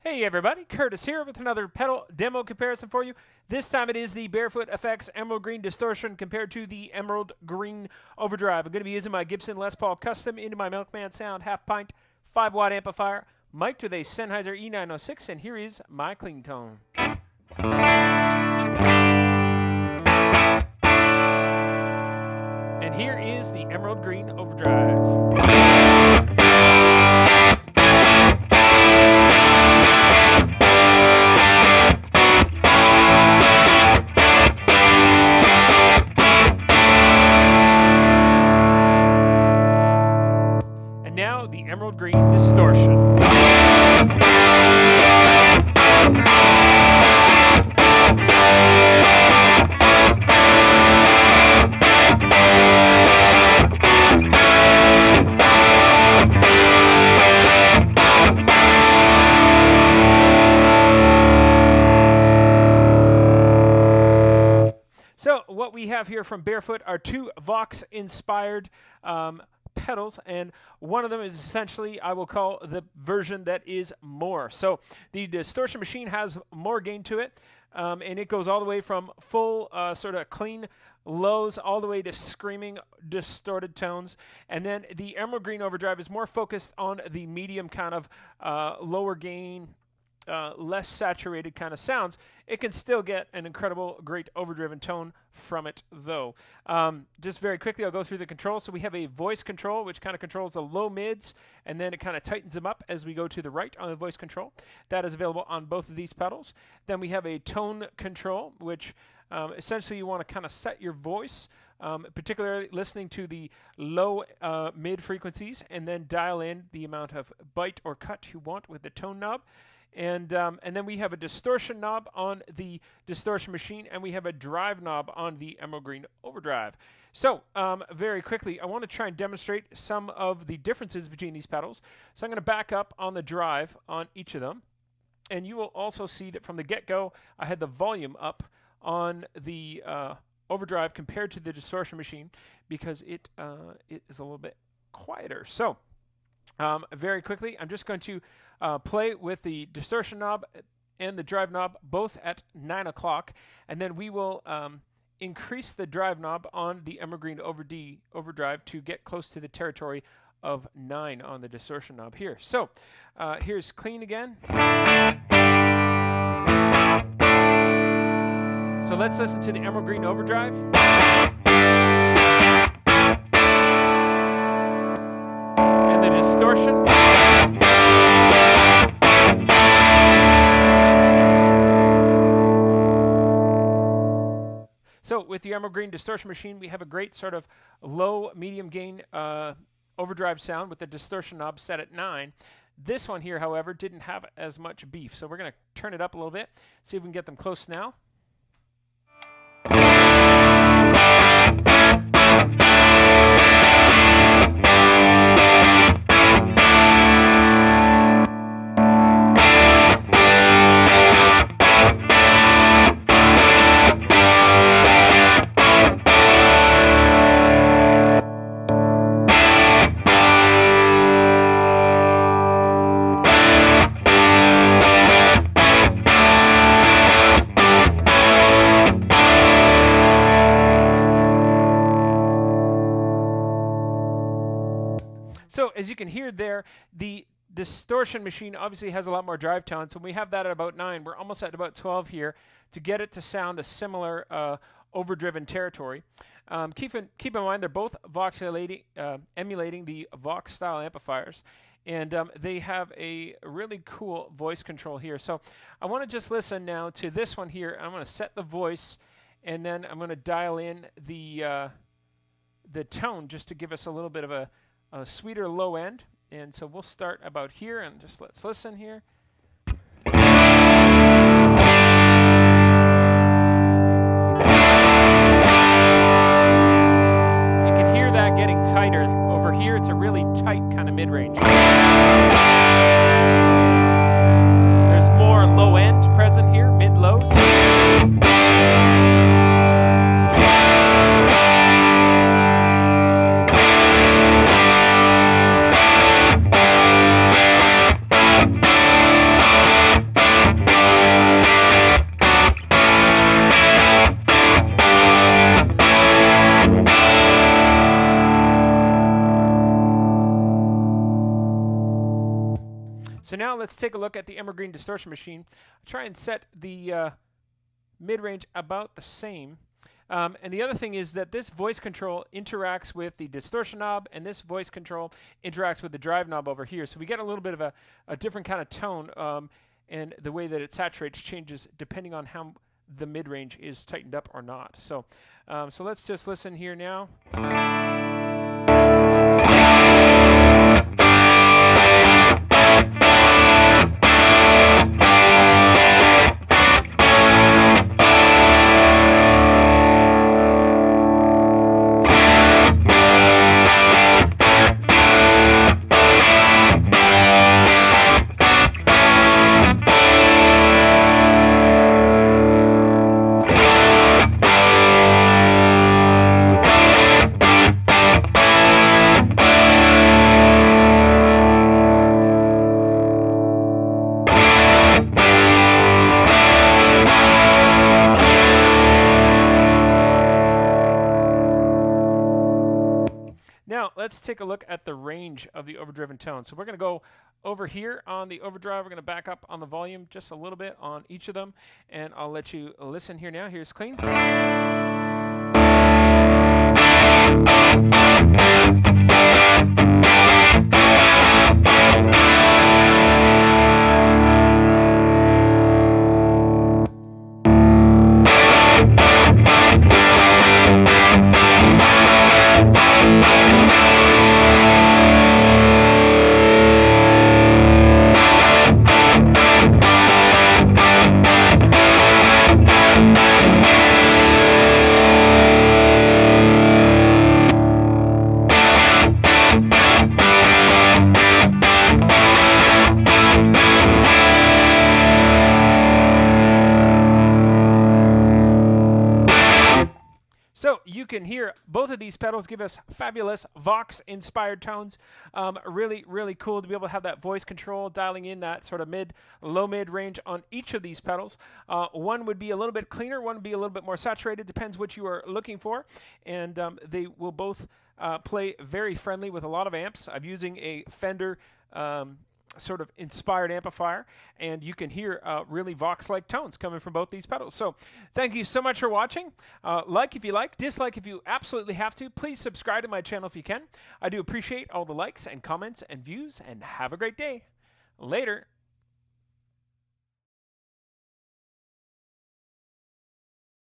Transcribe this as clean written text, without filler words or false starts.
Hey everybody, Curtis here with another pedal demo comparison for you. This time it is the Bearfoot FX Emerald Green Distortion compared to the Emerald Green Overdrive. I'm going to be using my Gibson Les Paul Custom into my Milkman Sound half pint 5-watt amplifier, mic'd with a Sennheiser E906, and here is my clean tone. And here is the Emerald Green Overdrive. Now the Emerald Green Distortion. So what we have here from Bearfoot are two Vox-inspired pedals, and one of them is essentially, I will call, the version that is more. So the distortion machine has more gain to it, and it goes all the way from full sort of clean lows all the way to screaming distorted tones. And then the Emerald Green Overdrive is more focused on the medium kind of lower gain, less saturated kind of sounds. It can still get an incredible, great overdriven tone from it, though. Just very quickly, I'll go through the controls. So we have a voice control, which kind of controls the low mids, and then it kind of tightens them up as we go to the right on the voice control. That is available on both of these pedals. Then we have a tone control, which essentially you want to kind of set your voice, particularly listening to the low mid frequencies, and then dial in the amount of bite or cut you want with the tone knob. And then we have a distortion knob on the distortion machine, and we have a drive knob on the Emerald Green Overdrive. So very quickly, I want to try and demonstrate some of the differences between these pedals. So I'm going to back up on the drive on each of them, and you will also see that from the get-go, I had the volume up on the Overdrive compared to the distortion machine because it is a little bit quieter. So very quickly, I'm just going to play with the distortion knob and the drive knob both at 9 o'clock, and then we will increase the drive knob on the Emerald Green Overdrive to get close to the territory of 9 on the distortion knob here. So here's clean again. So let's listen to the Emerald Green Overdrive. And the distortion. So with the Emerald Green Distortion machine, we have a great sort of low, medium gain overdrive sound with the distortion knob set at 9. This one here, however, didn't have as much beef. So we're going to turn it up a little bit, see if we can get them close now. So as you can hear there, the distortion machine obviously has a lot more drive tone. So when we have that at about 9, we're almost at about 12 here to get it to sound a similar overdriven territory. Keep in mind they're both emulating the Vox style amplifiers, and they have a really cool voice control here. So I want to just listen now to this one here. I'm going to set the voice, and then I'm going to dial in the tone just to give us a little bit of a sweeter low end. And so we'll start about here, and just let's listen here. You can hear that getting tighter. Over here, it's a really tight kind of mid-range. There's more low end present here, mid-lows. let's take a look at the Emerald Green Distortion Machine. Try and set the mid-range about the same. And the other thing is that this voice control interacts with the distortion knob, and this voice control interacts with the drive knob over here. So we get a little bit of a different kind of tone, and the way that it saturates changes depending on how the mid-range is tightened up or not. So, so let's just listen here now. Now, let's take a look at the range of the overdriven tone. So we're going to go over here on the overdrive. We're going to back up on the volume just a little bit on each of them, and I'll let you listen here now. Here's clean. So you can hear both of these pedals give us fabulous Vox-inspired tones. Really, really cool to be able to have that voice control, dialing in that sort of low-mid range on each of these pedals. One would be a little bit cleaner, one would be a little bit more saturated, depends what you are looking for. And they will both play very friendly with a lot of amps. I'm using a Fender sort of inspired amplifier, and you can hear really Vox-like tones coming from both these pedals. So thank you so much for watching. Like if you like, dislike if you absolutely have to. Please subscribe to my channel if you can. I do appreciate all the likes and comments and views, and have a great day. Later.